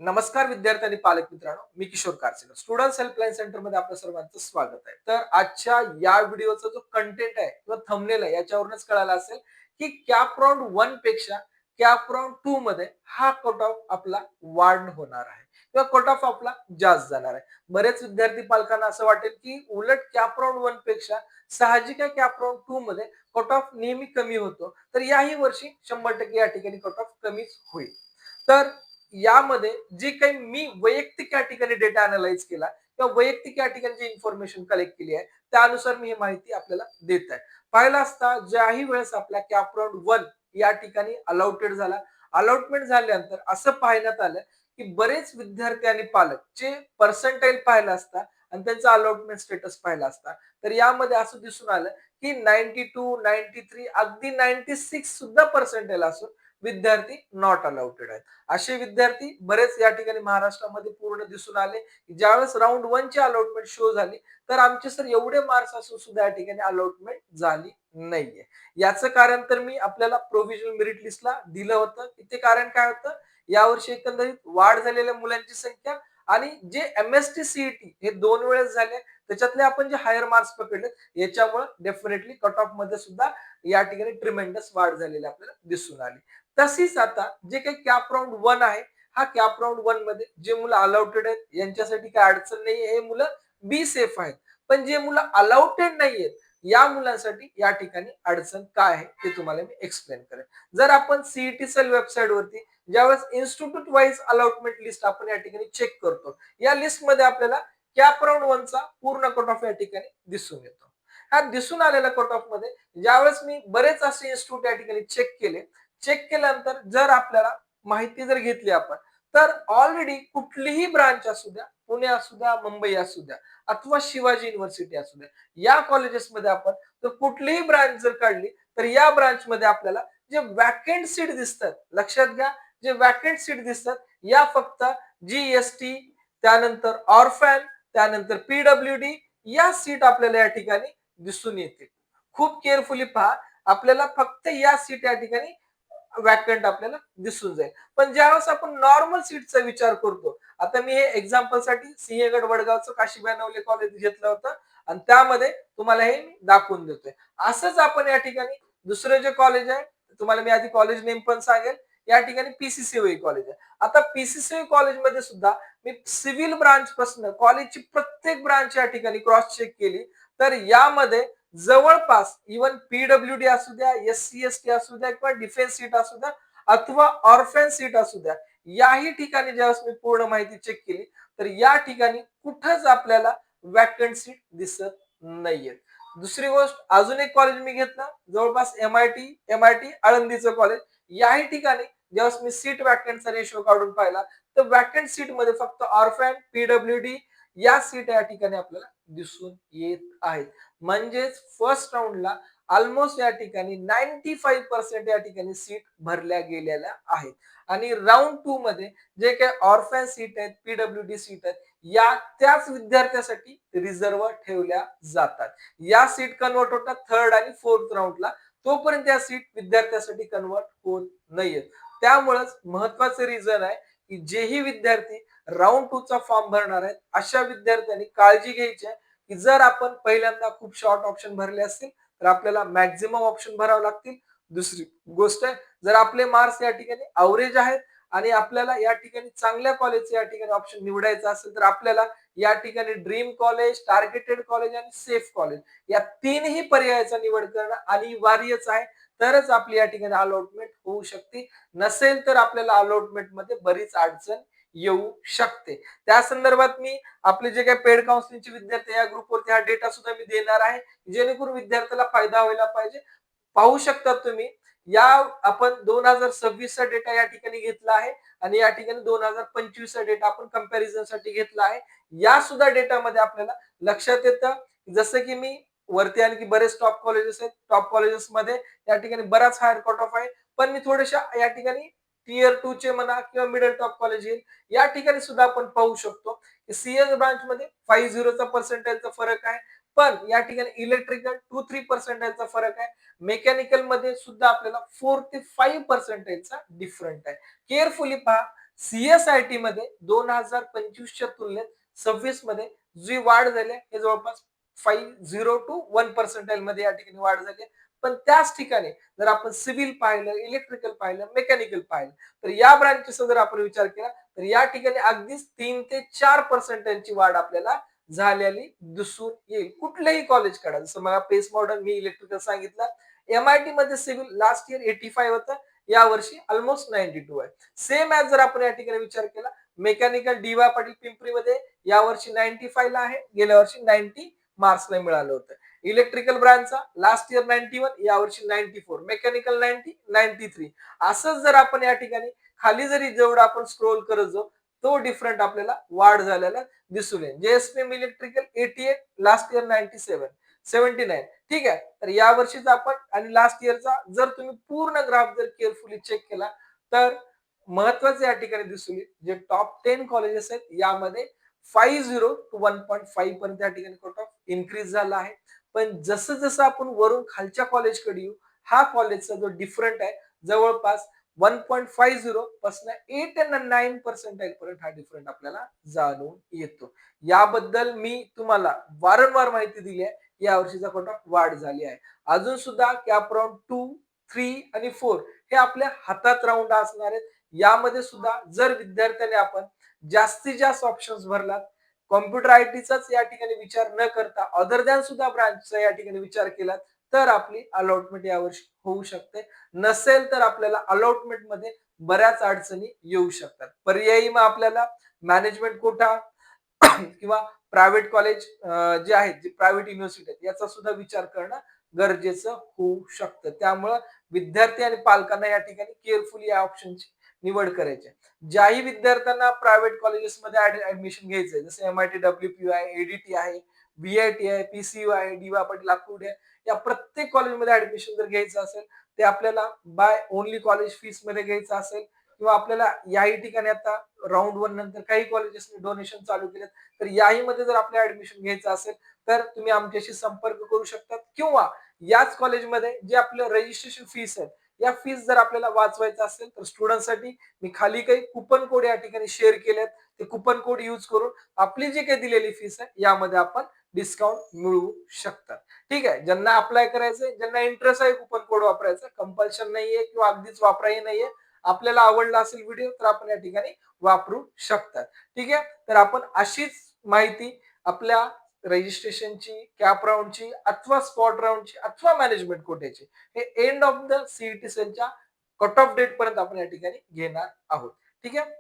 नमस्कार विद्यार्थी आणि पालक मित्रांनो, मी किशोर कारसेकर स्टुडंट्स हेल्पलाईन सेंटर मध्ये आपल्या सर्वांचं स्वागत आहे. तर आजच्या या व्हिडिओचा जो कंटेंट आहे किंवा थंबनेल आहे याच्यावरूनच कळालं असेल की कॅप राऊंड 1 पेक्षा कॅप राऊंड 2 मध्ये हा कट ऑफ आपला वाढ होणार आहे किंवा कट ऑफ आपला जास्त जाणार आहे. बरेच विद्यार्थी पालकांना असं वाटेल की उलट कॅप राऊंड 1 पेक्षा साहजिक आहे कॅप राऊंड 2 मध्ये कट ऑफ नेहमी कमी होतो, तर याही वर्षी 100% या ठिकाणी कट ऑफ कमीच होईल. तर यामध्ये जे काही मी वैयक्तिक या ठिकाणी डेटा अनालाइज केला किंवा वैयक्तिक या ठिकाणी जी इन्फॉर्मेशन कलेक्ट केली आहे त्यानुसार मी ही माहिती आपल्याला देत आहे. पाहिला असता ज्याही वेळेस आपला कॅप राऊंड 1 या ठिकाणी अलॉटेड झाला, अलॉटमेंट झाल्यानंतर असं पाहण्यात आलं की बरेच विद्यार्थी आणि पालक जे पर्सेंटाईल पाहिला असता आणि त्यांचा अलॉटमेंट स्टेटस पाहिला असता, तर यामध्ये असं दिसून आलं की 92, 93 अगदी 96 सुद्धा पर्सेंटाईल असून विद्यार्थी नॉट अलॉटेड आहेत. असे विद्यार्थी बरेच या ठिकाणी महाराष्ट्रामध्ये पूर्ण दिसून आले. ज्यावेळेस राऊंड 1 ची अलॉटमेंट शो झाली, तर आमचे सर एवढे मार्क्स असून सुद्धा या ठिकाणी अलॉटमेंट झाली नाहीये. याचं कारण तर मी आपल्याला प्रोव्हिजनल मेरिट लिस्टला दिलं होतं. ते कारण काय होतं? यावर्षी एकंदरीत वाढ झालेल्या मुलांची संख्या आणि जे एमएसटी सीईटी हे 2 वेळेस झाले, त्याच्यातले आपण जे हायर मार्क्स पकडले, याच्यामुळे डेफिनेटली कट ऑफ मध्ये सुद्धा या ठिकाणी ट्रिमेंडस वाढ झालेली आपल्याला दिसून आली. तशीच आता जे काही कॅप राऊंड 1 आहे, हा कॅप राऊंड 1 मध्ये जे मुलं अलॉटेड आहेत यांच्यासाठी काही अडचण नाहीये. हे मुलं बी सेफ आहेत. पण जे मुलं अलॉटेड नाहीयेत या मुलांसाठी या ठिकाणी अडचण काय आहे ते तुम्हाला मी एक्सप्लेन करेन. जर आपण सीईटी सेल वेबसाईट वरती ज्यावेळेस इन्स्टिट्यूट वाईज अलॉटमेंट लिस्ट आपण या ठिकाणी चेक करतो, या लिस्ट मध्ये आपल्याला कॅप राऊंड 1 चा पूर्ण कट ऑफ या ठिकाणी दिसून येतो. हा दिसून आलेल्या कट ऑफ मध्ये ज्यावेळेस मी बरेच असे इन्स्टिट्यूट या ठिकाणी चेक केल्यानंतर जर आपल्याला माहिती जर घेतली आपण, तर ऑलरेडी कुठलीही ब्रांच असू द्या, पुणे असू द्या, मुंबई असू द्या अथवा शिवाजी युनिव्हर्सिटी असू द्या, या कॉलेजेसमध्ये आपण तर कुठलीही ब्रांच जर काढली तर या ब्रांच मध्ये आपल्याला जे वॅकंट सीट दिसतात, लक्षात घ्या, जे वॅकंट सीट दिसतात या फक्त जीएसटी, त्यानंतर ऑर्फॅन, त्यानंतर पीडब्ल्यूडी या सीट आपल्याला या ठिकाणी दिसून येतील. खूप केअरफुली पहा, आपल्याला फक्त या सीट या ठिकाणी वॅकंट आपल्याला दिसून जाईल. पण ज्यावेळेस आपण नॉर्मल सीटचा विचार करतो, आता मी हे एक्झाम्पल साठी सिंहगड वडगावचं काशीबाई नवले कॉलेज घेतलं होतं आणि त्यामध्ये तुम्हाला हे दाखवून देतोय. असंच आपण या ठिकाणी दुसरं जे कॉलेज आहे, तुम्हाला मी आधी कॉलेज नेम पण सांगेल, या ठिकाणी पीसीसीओई कॉलेज आहे. आता पीसीसीओई कॉलेजमध्ये सुद्धा मी सिव्हिल ब्रांच पासून कॉलेजची प्रत्येक ब्रांच या ठिकाणी क्रॉस चेक केली, तर यामध्ये जवळपास इवन पीडब्ल्यूडी असू द्या, एससी एसटी असू द्या किंवा डिफेन्स सीट असू द्या अथवा ऑर्फेन सीट असू द्या, याही ठिकाणी ज्यावेळेस मी पूर्ण माहिती चेक केली, तर या ठिकाणी कुठंच आपल्याला वॅकंट सीट दिसत नाहीये. दुसरी गोष्ट, अजून एक कॉलेज मी घेतलं जवळपास एमआयटी आळंदीचं कॉलेज, याही ठिकाणी ज्यावेळेस मी सीट वॅकंटचा रेशो काढून पाहिला, तर वॅकंट सीट मध्ये फक्त ऑर्फॅन, पीडब्ल्यूडी या सीट या ठिकाणी आपल्याला दिसून येत आहेत. म्हणजेच फर्स्ट राऊंडला ऑलमोस्ट या ठिकाणी 95% या ठिकाणी सीट भरल्या गेलेल्या आहेत आणि राऊंड 2 मध्ये जे काही ऑर्फॅन सीट आहेत, पीडब्ल्यूडी सीट आहेत, या त्याच विद्यार्थ्यासाठी रिझर्व्ह ठेवल्या जातात. या सीट कन्वर्ट होतात थर्ड आणि फोर्थ राऊंडला, तोपर्यंत या सीट विद्यार्थ्यासाठी कन्वर्ट होत नाहीयेत. त्यामुळेच महत्वाचं रिझन आहे की जेही विद्यार्थी राऊंड 2 चा फॉर्म भरणार आहेत, अशा विद्यार्थ्यांनी काळजी घ्यायची आहे की जर आपण पहिल्यांदा खूप शॉर्ट ऑप्शन भरले असतील तर आपल्याला मॅक्झिमम ऑप्शन भरावे लागतील. दुसरी गोष्ट आहे, जर आपले मार्क्स या ठिकाणी अवरेज आहेत आणि आपल्याला या ठिकाणी चांगल्या कॉलेजचे या ठिकाणी ऑप्शन निवडायचा असेल, तर आपल्याला या ठिकाणी ड्रीम कॉलेज, टार्गेटेड कॉलेज आणि सेफ कॉलेज या तीनही पर्यायाचा निवड करणं अनिवार्यच आहे. तरच आपली या ठिकाणी अलॉटमेंट होऊ शकते. नसेल तर आपल्याला अलॉटमेंट मध्ये बरीच अडचण येऊ शकते. त्या संदर्भात मी आपले जे काही पेड काउन्सिलिंगचे विद्यार्थी या ग्रुपवरती हा डेटा सुद्धा मी देणार आहे, जेणेकरून विद्यार्थ्याला फायदा व्हायला पाहिजे. पाहू शकता तुम्ही, या आपण 2026 चा डेटा या ठिकाणी घेतला आहे आणि या ठिकाणी 2025 चा डेटा आपण कंपॅरिझन साठी घेतला आहे. या सुद्धा डेटामध्ये आपल्याला लक्षात येतं, जसं की मी वरती आणखी बरेच टॉप कॉलेजेस आहेत, टॉप कॉलेजेस मध्ये या ठिकाणी बराच हायर कट ऑफ आहे, पण मी थोडेशा या ठिकाणी टियर 2 चे म्हणा किंवा मिडल टॉप कॉलेज येईल, या ठिकाणी सुद्धा आपण पाहू शकतो की सीएस ब्रांच मध्ये 50 चा पर्सेंटाईलचा फरक आहे, पण या ठिकाणी इलेक्ट्रिकल 2-3 पर्सेंटाईलचा फरक आहे. मेकॅनिकल मध्ये सुद्धा आपल्याला 4 ते 5 पर्सेंटेजचा डिफरंट आहे. केअरफुली पहा, CSIT मध्ये 2025च्या तुलनेत 26 मध्ये जी वाढ झाली आहे, हे जवळपास 0 टू 1% मध्ये या ठिकाणी वाढ झाली आहे. पण त्याच ठिकाणी जर आपण सिव्हिल पाहिलं, इलेक्ट्रिकल पाहिलं, मेकॅनिकल पाहिलं, तर या ब्रांचेसचा जर आपण विचार केला तर या ठिकाणी अगदीच 3 ते 4% ची वाढ आपल्याला झालेली दिसून येईल. कुठलेही कॉलेज काढा. जसं मला पेस मॉडर्न मी इलेक्ट्रिकल सांगितलं. MIT मध्ये सिव्हिल लास्ट इयर 85 होतं. यावर्षी ऑलमोस्ट 92 आहे. सेम ॲज जर आपण या ठिकाणी विचार केला, मेकॅनिकल डी.वाय पाटील पिंपरीमध्ये यावर्षी 95 ला आहे. गेल्या वर्षी 90 मार्क्सला मिळालं होतं. इलेक्ट्रिकल ब्रांचचा लास्ट इयर 91, यावर्षी 94. मेकॅनिकल 90, 93. असंच जर आपण या ठिकाणी खाली जरी जेवढं आपण स्क्रोल करत जाऊ, तो डिफरंट आपल्याला वाढ झालेला दिसून येईल. JSPM electrical 88, last year 97, 79. ठीक आहे. तर या वर्षीचा आपण आणि लास्ट इयरचा जर तुम्ही पूर्ण ग्राफ जर केअरफुली चेक केला तर महत्वाचे या ठिकाणी दिसून येईल. जे टॉप 10 कॉलेजेस आहेत यामध्ये 50 टू 1.5 पर्यंत या ठिकाणी कट ऑफ इन्क्रीज झाला आहे. पण जसं जसं आपण वरून खालच्या कॉलेजकडे येऊ, हा कॉलेजचा जो डिफरंट आहे जवळपास 1.50 पासून 8 आणि 9% पर्यंत हा डिफरंट आपल्याला जाणून येतो. याबद्दल मी तुम्हाला वारंवार माहिती दिली आहे. या वर्षीचा कट ऑफ वाढ झाली आहे. अजून सुद्धा कॅप राउंड 2, 3 आणि 4 हे आपल्या हातात राऊंड असणार आहेत. यामध्ये सुद्धा जर विद्यार्थ्याने आपण जास्तीत जास्त ऑप्शन्स भरलात, कॉम्प्युटर आयटीचाच या ठिकाणी विचार न करता अदर दॅन सुद्धा ब्रांचचा या ठिकाणी विचार केला तर आपली अलॉटमेंट यावर्षी होऊ शकते. नसेल तर आपल्याला अलॉटमेंट मध्ये बऱ्याच अडचणी येऊ शकतात. पर्यायी मग आपल्याला मॅनेजमेंट कोटा किंवा प्रायव्हेट कॉलेज जे आहेत, जे प्रायव्हेट युनिव्हर्सिटी आहेत याचा सुद्धा विचार करणं गरजेचं होऊ शकतं. त्यामुळं विद्यार्थी आणि पालकांना या ठिकाणी केअरफुली या ऑप्शनची निवड करायची. ज्याही विद्यार्थ्यांना प्रायव्हेट कॉलेजेसमध्ये ऍडमिशन घ्यायचंय, जसं MIT WPU आहे, ADT आहे, VIT आहे, PCU आहे, डी.वाय पाटील लाकूड आहे, या प्रत्येक कॉलेजमध्ये ऍडमिशन जर घ्यायचं असेल ते आपल्याला बाय ओनली कॉलेज फीस मध्ये घ्यायचं असेल किंवा आपल्याला याही ठिकाणी आता राऊंड 1 नंतर काही कॉलेजेसने डोनेशन चालू केलेत, तर याही मध्ये जर आपल्याला ऍडमिशन घ्यायचं असेल तर तुम्ही आमच्याशी संपर्क करू शकतात किंवा याच कॉलेजमध्ये जे आपलं रजिस्ट्रेशन फीस आहे या फीस जर आपल्याला वाचवायचं असेल तर स्टुडंटसाठी मी खाली काही कुपन कोड या ठिकाणी शेअर केलेत. ते कुपन कोड यूज करून आपली जी काही दिलेली फीस आहे यामध्ये आपण डिस्काउंट मिळवू शकतात. ठीक आहे. ज्यांना अप्लाय करायचंय, ज्यांना इंटरेस्ट आहे कुपन कोड वापरायचा, कंपल्शन नाहीये किंवा अगदीच वापराही नाहीये. आपल्याला आवडला असेल व्हिडिओ तर आपण या ठिकाणी वापरू शकतात. ठीक आहे. तर आपण अशीच माहिती आपल्या रजिस्ट्रेशनची, कॅप राऊंडची अथवा स्पॉट राऊंडची अथवा मॅनेजमेंट कोट्याची हे एंड ऑफ द सीईटी सेलच्या कट ऑफ डेट पर्यंत आपण या ठिकाणी घेणार आहोत. ठीक आहे.